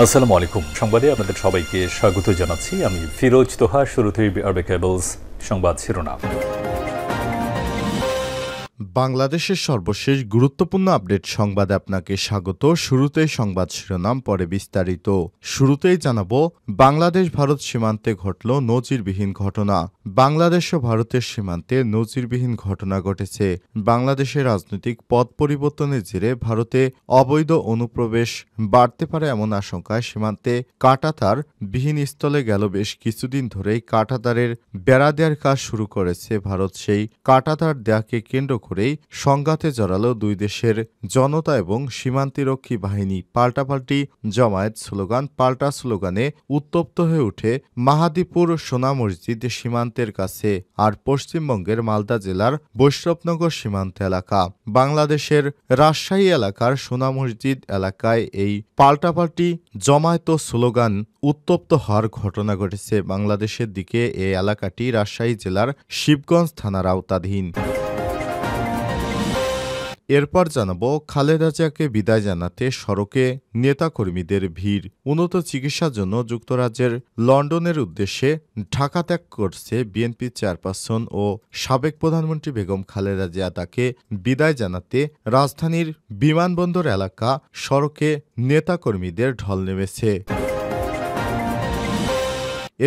আসসালামু আলাইকুম। সংবাদে আপনাদের সবাইকে স্বাগত জানাচ্ছি। আমি ফিরোজ তোহা। শুরুতেই আরবে কেবলস সংবাদ শিরোনাম। বাংলাদেশের সর্বশেষ গুরুত্বপূর্ণ আপডেট সংবাদে আপনাকে স্বাগত। শুরুতেই সংবাদ শিরোনাম, পরে বিস্তারিত। শুরুতেই জানাবো, বাংলাদেশ ভারত সীমান্তে ঘটল নজিরবিহীন ঘটনা। বাংলাদেশ ও ভারতের সীমান্তে নজিরবিহীন ঘটনা ঘটেছে। বাংলাদেশের রাজনৈতিক পথ পরিবর্তনের জেরে ভারতে অবৈধ অনুপ্রবেশ বাড়তে পারে এমন আশঙ্কায় সীমান্তে কাঁটাতার বিহীন স্থলে গেল বেশ কিছুদিন ধরেই কাঁটাতারের বেড়া দেওয়ার কাজ শুরু করেছে ভারত। সেই কাঁটাতার দেয়াকে কেন্দ্র করেই সংঘাতে জড়ালো দুই দেশের জনতা এবং সীমান্তিরক্ষী বাহিনী। পাল্টাপাল্টি জমায়েত স্লোগান, পাল্টা স্লোগানে উত্তপ্ত হয়ে ওঠে মাহাদীপুর সোনা মসজিদ সীমান্তের কাছে আর পশ্চিমবঙ্গের মালদা জেলার বৈষ্ণবনগর সীমান্ত এলাকা। বাংলাদেশের রাজশাহী এলাকার সোনা মসজিদ এলাকায় এই পাল্টাপাল্টি জমায়েত ও স্লোগান উত্তপ্ত হওয়ার ঘটনা ঘটেছে। বাংলাদেশের দিকে এই এলাকাটি রাজশাহী জেলার শিবগঞ্জ থানার আওতাধীন। এরপর জানাবো, খালেদা জিয়াকে বিদায় জানাতে সড়কে নেতাকর্মীদের ভিড়। উন্নত চিকিৎসার জন্য যুক্তরাজ্যের লন্ডনের উদ্দেশ্যে ঢাকা ত্যাগ করছে বিএনপি চেয়ারপারসন ও সাবেক প্রধানমন্ত্রী বেগম খালেদা জিয়া। তাকে বিদায় জানাতে রাজধানীর বিমানবন্দর এলাকা সড়কে নেতাকর্মীদের ঢল নেমেছে।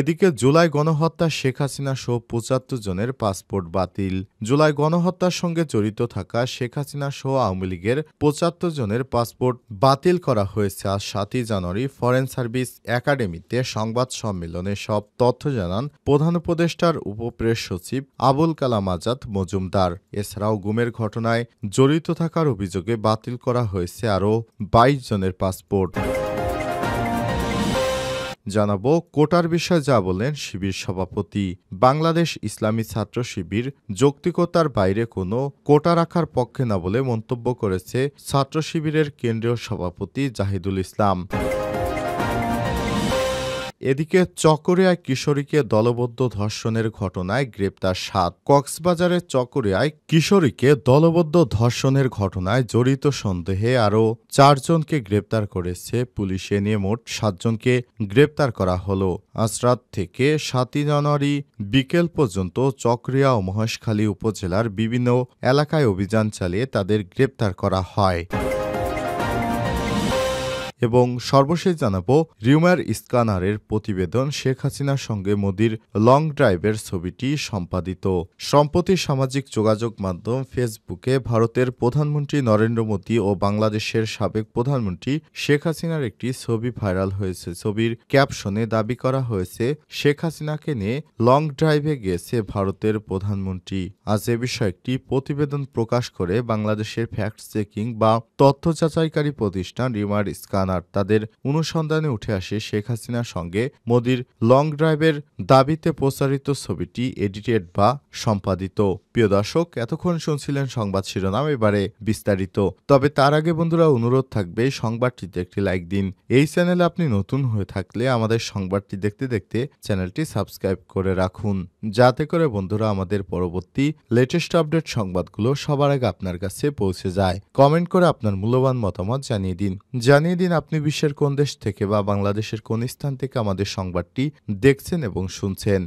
এদিকে জুলাই গণহত্যা শেখ হাসিনা সহ ৭৫ জনের পাসপোর্ট বাতিল। জুলাই গণহত্যার সঙ্গে জড়িত থাকা শেখ হাসিনা সহ আওয়ামী লীগের ৭৫ জনের পাসপোর্ট বাতিল করা হয়েছে। আজ ৭ই জানুয়ারি ফরেন সার্ভিস একাডেমিতে সংবাদ সম্মেলনে সব তথ্য জানান প্রধান উপদেষ্টার উপপ্রেস সচিব আবুল কালাম আজাদ মজুমদার। এছাড়াও গুমের ঘটনায় জড়িত থাকার অভিযোগে বাতিল করা হয়েছে আরও ২২ জনের পাসপোর্ট। জানাবো, কোটার বিষয়ে যা বললেন শিবির সভাপতি। বাংলাদেশ ইসলামী ছাত্র শিবির যৌক্তিকতার বাইরে কোনো কোটা রাখার পক্ষে না বলে মন্তব্য করেছে ছাত্র শিবিরের কেন্দ্রীয় সভাপতি জাহিদুল ইসলাম। এদিকে চকরিয়ায় কিশোরীকে দলবদ্ধ ধর্ষণের ঘটনায় গ্রেপ্তার ৭। কক্সবাজারের চকরিয়ায় কিশোরীকে দলবদ্ধ ধর্ষণের ঘটনায় জড়িত সন্দেহে আরও ৪ জনকে গ্রেপ্তার করেছে পুলিশ। এ নিয়ে মোট ৭ জনকে গ্রেপ্তার করা হলো। আজ রাত থেকে ৭ই জানুয়ারি বিকেল পর্যন্ত চকরিয়া ও মহেশখালী উপজেলার বিভিন্ন এলাকায় অভিযান চালিয়ে তাদের গ্রেপ্তার করা হয়। এবং সর্বশেষ জানাবো, রিউমার স্ক্যানারের প্রতিবেদন, শেখ হাসিনার সঙ্গে মোদির লং ড্রাইভের ছবিটি সম্পাদিত। সম্প্রতি সামাজিক যোগাযোগ মাধ্যম ফেসবুকে ভারতের প্রধানমন্ত্রী নরেন্দ্র মোদী ও বাংলাদেশের সাবেক প্রধানমন্ত্রী শেখ হাসিনার একটি ছবি ভাইরাল হয়েছে। ছবির ক্যাপশনে দাবি করা হয়েছে, শেখ হাসিনাকে নিয়ে লং ড্রাইভে গিয়েছে ভারতের প্রধানমন্ত্রী। আজ এ বিষয়ে একটি প্রতিবেদন প্রকাশ করে বাংলাদেশের ফ্যাক্ট চেকিং বা তথ্য যাচাইকারী প্রতিষ্ঠান রিউমার স্ক্যানার। তাদের অনুসন্ধানে উঠে আসে শেখ হাসিনার সঙ্গে মোদির লং ড্রাইভের দাবিতে প্রচারিত ছবিটি এডিটেড বা সম্পাদিত। প্রিয় দর্শক, এতক্ষণ শুনছিলেন সংবাদ শিরোনাম, এবারে বিস্তারিত। তবে তার আগে বন্ধুরা, অনুরোধ থাকবে সংবাদটিতে একটি লাইক দিন। এই চ্যানেলে আপনি নতুন হয়ে থাকলে আমাদের সংবাদটি দেখতে দেখতে চ্যানেলটি সাবস্ক্রাইব করে রাখুন, যাতে করে বন্ধুরা আমাদের পরবর্তী লেটেস্ট আপডেট সংবাদগুলো সবার আগে আপনার কাছে পৌঁছে যায়। কমেন্ট করে আপনার মূল্যবান মতামত জানিয়ে দিন। আপনি বিশ্বের কোন দেশ থেকে বা বাংলাদেশের কোন স্থান থেকে আমাদের সংবাদটি দেখছেন এবং শুনছেন।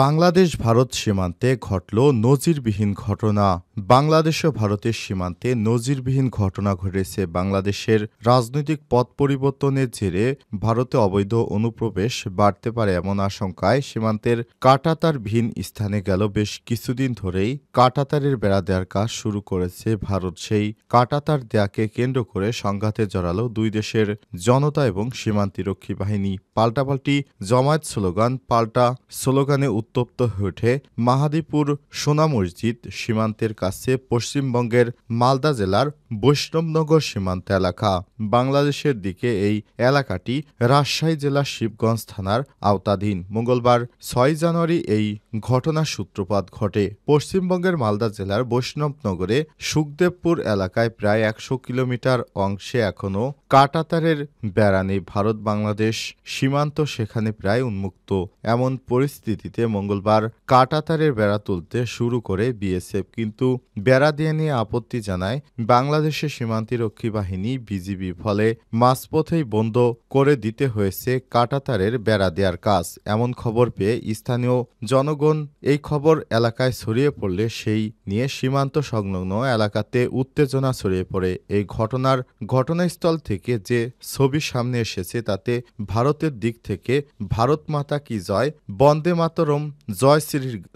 বাংলাদেশ ভারত সীমান্তে ঘটল নজিরবিহীন ঘটনা। বাংলাদেশ ও ভারতের সীমান্তে নজিরবিহীন ঘটনা ঘটেছে। বাংলাদেশের রাজনৈতিক পথ পরিবর্তনের জেরে ভারতে অবৈধ অনুপ্রবেশ বাড়তে পারে এমন আশঙ্কায় সীমান্তের কাঁটাতারবিহীন স্থানে গেল বেশ কিছুদিন ধরেই কাঁটাতারের বেড়া দেওয়ার কাজ শুরু করেছে ভারত। সেই কাঁটাতার দেয়াকে কেন্দ্র করে সংঘাতে জড়ালো দুই দেশের জনতা এবং সীমান্তিরক্ষী বাহিনী। পাল্টাপাল্টি জমায়েত স্লোগান, পাল্টা স্লোগানে উত্তপ্ত হয়ে ওঠে মাহাদীপুর সোনা মসজিদ সীমান্তের কাছে পশ্চিমবঙ্গের মালদা জেলার বৈষ্ণবনগর সীমান্ত এলাকা। বাংলাদেশের দিকে এই এলাকাটি রাজশাহী জেলার শিবগঞ্জ থানার আওতাধীন। মঙ্গলবার ৬ জানুয়ারি এই ঘটনার সূত্রপাত ঘটে। পশ্চিমবঙ্গের মালদা জেলার বৈষ্ণবনগরে সুখদেবপুর এলাকায় প্রায় ১০০ কিলোমিটার অংশে এখনও কাঁটাতারের বেড়া নেই ভারত বাংলাদেশ সীমান্ত, সেখানে প্রায় উন্মুক্ত। এমন পরিস্থিতিতে মঙ্গলবার কাঁটাতারের বেড়া তুলতে শুরু করে বিএসএফ, কিন্তু বেড়া দিয়ে নিয়ে আপত্তি জানায় বাংলাদেশের সীমান্তরক্ষী বাহিনী বিজিবি। ফলে মাঝপথেই বন্ধ করে দিতে হয়েছে কাঁটাতারের বেড়া দেওয়ার কাজ। এমন খবর পেয়ে স্থানীয় জনগণ এই খবর এলাকায় ছড়িয়ে পড়লে সেই নিয়ে সীমান্ত সংলগ্ন এলাকাতে উত্তেজনা ছড়িয়ে পড়ে। এই ঘটনাস্থল থেকে যে ছবি সামনে এসেছে তাতে ভারতের দিক থেকে ভারত মাতা কি জয়, বন্দে মাতরম, জয়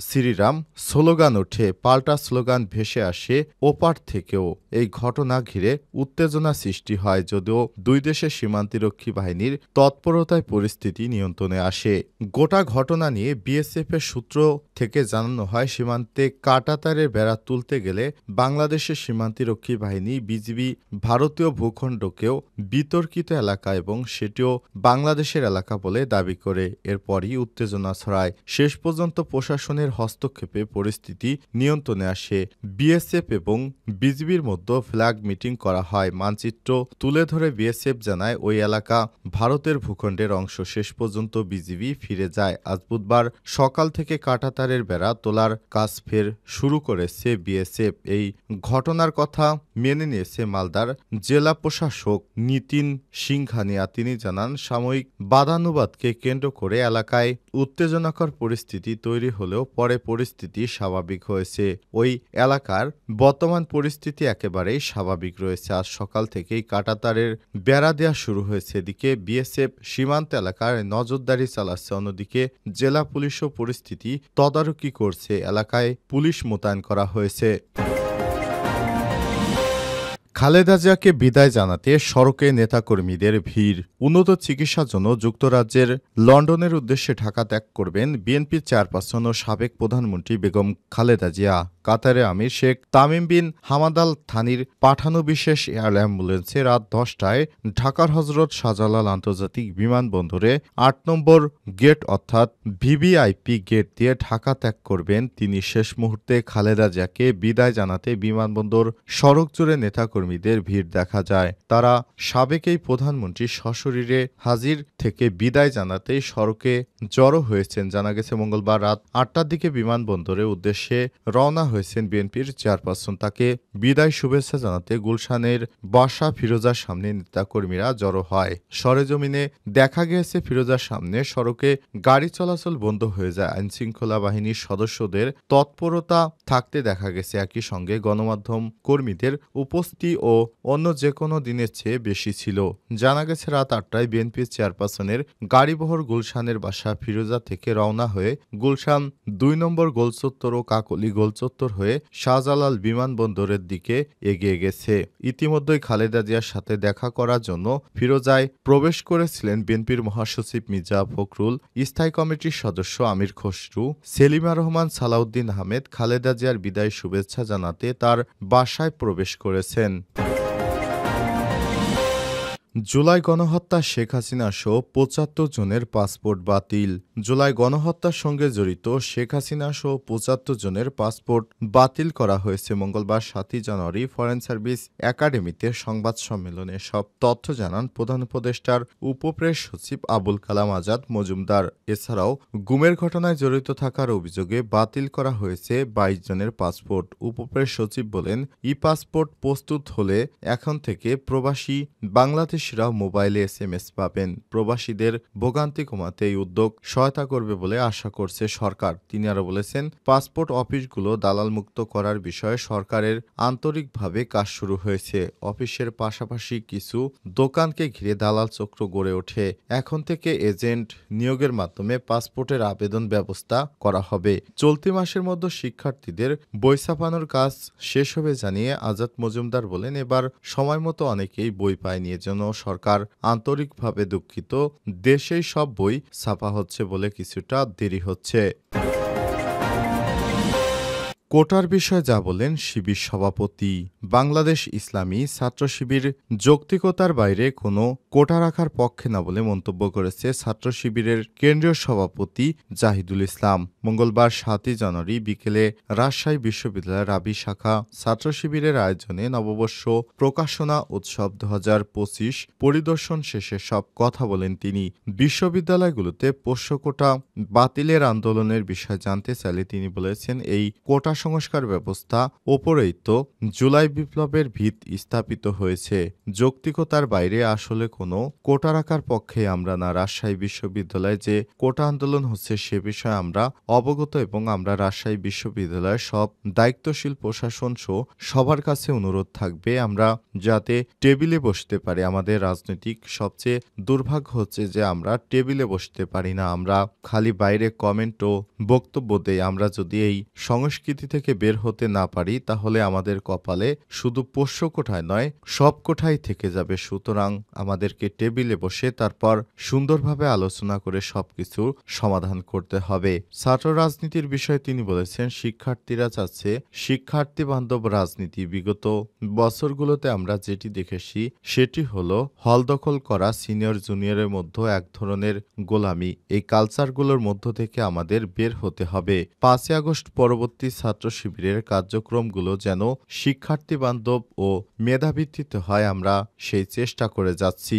শ্রীরাম স্লোগান ওঠে। পাল্টা স্লোগান ভেসে আসে ওপার থেকেও। এই ঘটনা ঘিরে উত্তেজনা সৃষ্টি হয়, যদিও দুই দেশের সীমান্তরক্ষী বাহিনীর তৎপরতায় পরিস্থিতি নিয়ন্ত্রণে আসে। গোটা ঘটনা নিয়ে বিএসএফ এর সূত্র থেকে জানানো হয়, সীমান্তে কাঁটাতারের বেড়া তুলতে গেলে বাংলাদেশের সীমান্তরক্ষী বাহিনী বিজিবি ভারতীয় ভূখণ্ডকেও বিতর্কিত এলাকা এবং সেটিও বাংলাদেশের এলাকা বলে দাবি করে। এরপরই উত্তেজনা ছড়ায়। শেষ পর্যন্ত প্রশাসনের হস্তক্ষেপে পরিস্থিতি নিয়ন্ত্রণে আসে। বিএসএফ এবং বিজিবির মধ্যে ফ্ল্যাগ মিটিং করা হয়। মানচিত্র তুলে ধরে বিএসএফ জানায় ওই এলাকা ভারতের ভূখণ্ডের অংশ। শেষ পর্যন্ত বিজিবি ফিরে যায়। আজ বুধবার সকাল থেকে কাঁটাতারের বেড়া তোলার কাজ ফের শুরু করেছে বিএসএফ। এই ঘটনার কথা মেনে নিয়েছে মালদার জেলা প্রশাসক নিতিন সিংঘানিয়া। তিনি জানান, সাময়িক বাদানুবাদকে কেন্দ্র করে এলাকায় উত্তেজনাকর পরিস্থিতি তৈরি হলেও পরে পরিস্থিতি স্বাভাবিক হয়েছে। ওই এলাকার বর্তমান পরিস্থিতি একেবারেই স্বাভাবিক রয়েছে। আজ সকাল থেকেই কাঁটাতারের বেড়া দেওয়া শুরু হয়েছে। এদিকে বিএসএফ সীমান্ত এলাকায় নজরদারি চালাচ্ছে, অন্যদিকে জেলা পুলিশও পরিস্থিতি তদারকি করছে। এলাকায় পুলিশ মোতায়েন করা হয়েছে। খালেদা জিয়াকে বিদায় জানাতে সড়কে নেতাকর্মীদের ভিড়। উন্নত চিকিৎসার জন্য যুক্তরাজ্যের লন্ডনের উদ্দেশ্যে ঢাকা ত্যাগ করবেন বিএনপির চেয়ারপারসন ও সাবেক প্রধানমন্ত্রী বেগম খালেদা জিয়া। কাতারে আমির Sheikh Tamim bin Hamad Al থানির পাঠানো বিশেষ এয়ার অ্যাম্বুলেন্সে রাত 10টায় ঢাকার হজরত শাহজালাল আন্তর্জাতিক বিমানবন্দরে ৮ নম্বর গেট অর্থাৎ ভিভিআইপি গেট দিয়ে ঢাকা ত্যাগ করবেন তিনি। শেষ মুহূর্তে খালেদা জিয়াকে বিদায় জানাতে বিমানবন্দর সড়ক জুড়ে নেতাকর্মীদের ভিড় দেখা যায়। তারা সাবেক এই প্রধানমন্ত্রী সশরীরে হাজির থেকে বিদায় জানাতেই সড়কে জড়ো হয়েছেন। জানা গেছে মঙ্গলবার রাত ৮টার দিকে বিমানবন্দরের উদ্দেশ্যে রওনা হয়েছেন বিএনপির চেয়ারপারসন। তাকে বিদায় শুভেচ্ছা জানাতে গুলশানের বাসা ফিরোজার সামনে নেতাকর্মীরা জড়ো হয়। সরেজমিনে দেখা গিয়েছে ফিরোজার সামনে সড়কে গাড়ি চলাচল বন্ধ হয়ে যায়। আইনশৃঙ্খলা বাহিনীর সদস্যদের তৎপরতা থাকতে দেখা গেছে। একই সঙ্গে গণমাধ্যম কর্মীদের উপস্থিতি ও অন্য যে কোনো দিনের চেয়ে বেশি ছিল। জানা গেছে রাত ৮টায় বিএনপির চেয়ারপারসনের গাড়িবহর গুলশানের বাসা ফিরোজা থেকে রওনা হয়ে গুলশান ২ নম্বর গোলচত্বর ও কাকলী গোলচত্বর হয়ে শাহজালাল বিমানবন্দরের দিকে এগিয়ে গেছে। ইতিমধ্যেই খালেদা জিয়ার সাথে দেখা করার জন্য ফিরোজায় প্রবেশ করেছিলেন বিএনপির মহাসচিব মির্জা ফখরুল, স্থায়ী কমিটির সদস্য আমির খসরু, সেলিমা রহমান, সালাউদ্দিন আহমেদ। খালেদা জিয়ার বিদায় শুভেচ্ছা জানাতে তার বাসায় প্রবেশ করেছেন। জুলাই গণহত্যা শেখ হাসিনা সহ ৭৫ জনের পাসপোর্ট বাতিল। জুলাই গণহত্যার সঙ্গে জড়িত শেখ হাসিনা সহ ৭৫ জনের পাসপোর্ট বাতিল করা হয়েছে। মঙ্গলবার ৭ই জানুয়ারি ফরেন সার্ভিস একাডেমিতে সংবাদ সম্মেলনে সব তথ্য জানান প্রধান উপদেষ্টার উপপ্রেস সচিব আবুল কালাম আজাদ মজুমদার। এছাড়াও গুমের ঘটনায় জড়িত থাকার অভিযোগে বাতিল করা হয়েছে ২২ জনের পাসপোর্ট। উপপ্রেস সচিব বলেন, ই পাসপোর্ট প্রস্তুত হলে এখন থেকে প্রবাসী বাংলাদেশ মোবাইলে SMS পাবেন। প্রবাসীদের ভোগান্তি কমাতে এই উদ্যোগ সহায়তা করবে বলে আশা করছে সরকার। তিনি আরও বলেছেন, পাসপোর্ট অফিসগুলো দালাল মুক্ত করার বিষয়ে সরকারের আন্তরিকভাবে কাজ শুরু হয়েছে। অফিসের পাশাপাশি কিছু দোকানকে ঘিরে দালাল চক্র গড়ে ওঠে। এখন থেকে এজেন্ট নিয়োগের মাধ্যমে পাসপোর্টের আবেদন ব্যবস্থা করা হবে। চলতি মাসের মধ্যে শিক্ষার্থীদের বই ছাপানোর কাজ শেষ হবে জানিয়ে আজাদ মজুমদার বলেন, এবার সময় মতো অনেকেই বই পায়নি, এজন্য সরকার আন্তরিকভাবে দুঃখিত। দেশেই সব বই ছাপা হচ্ছে বলে কিছুটা দেরি হচ্ছে। কোটার বিষয়ে যা বলেন শিবির সভাপতি। বাংলাদেশ ইসলামী ছাত্র শিবির যৌক্তিকতার বাইরে কোনো কোটা রাখার পক্ষে না বলে মন্তব্য করেছে ছাত্র শিবিরের কেন্দ্রীয় সভাপতি জাহিদুল ইসলাম। মঙ্গলবার ৭ই জানুয়ারি বিকেলে রাজশাহী বিশ্ববিদ্যালয়ের রাবি শাখা ছাত্র শিবিরের আয়োজনে নববর্ষ প্রকাশনা উৎসব ২০২৫ পরিদর্শন শেষে সব কথা বলেন তিনি। বিশ্ববিদ্যালয়গুলোতে পোষ্য কোটা বাতিলের আন্দোলনের বিষয়ে জানতে চাইলে তিনি বলেছেন, এই কোটা সংস্কার ব্যবস্থা ওপরেই তো জুলাই বিপ্লবের ভিত স্থাপিত হয়েছে। যৌক্তিকতার বাইরে আসলে কোনো কোটা রাখার পক্ষে আমরা না। রাজশাহী বিশ্ববিদ্যালয়ে যে কোটা আন্দোলন হচ্ছে সে বিষয়ে আমরা অবগত এবং আমরা রাজশাহী বিশ্ববিদ্যালয়ের সব দায়িত্বশীল প্রশাসন সহ সবার কাছে অনুরোধ থাকবে আমরা যাতে টেবিলে বসতে পারি। আমাদের রাজনৈতিক সবচেয়ে দুর্ভাগ্য হচ্ছে যে আমরা টেবিলে বসতে পারি না, আমরা খালি বাইরে কমেন্ট ও বক্তব্য দেই। আমরা যদি এই সংস্কৃতি থেকে বের হতে না পারি তাহলে আমাদের কপালে শুধু পোষ্য কোঠায় নয় সব কোঠায় থেকে যাবে। সুতরাং আমাদেরকে টেবিলে বসে তারপর সুন্দরভাবে আলোচনা করে সবকিছু সমাধান করতে হবে। ছাত্র রাজনীতির বিষয়ে তিনি বলেছেন, শিক্ষার্থীরা চাচ্ছে শিক্ষার্থী বান্ধব রাজনীতি। বিগত বছরগুলোতে আমরা যেটি দেখেছি সেটি হলো হল দখল করা, সিনিয়র জুনিয়রের মধ্যে এক ধরনের গোলামি। এই কালচারগুলোর মধ্য থেকে আমাদের বের হতে হবে। ৫ই আগস্ট পরবর্তী ছাত্র শিবিরের কার্যক্রমগুলো যেন শিক্ষার্থী বান্ধব ও মেধাভিত্তিতে হয়, আমরা সেই চেষ্টা করে যাচ্ছি।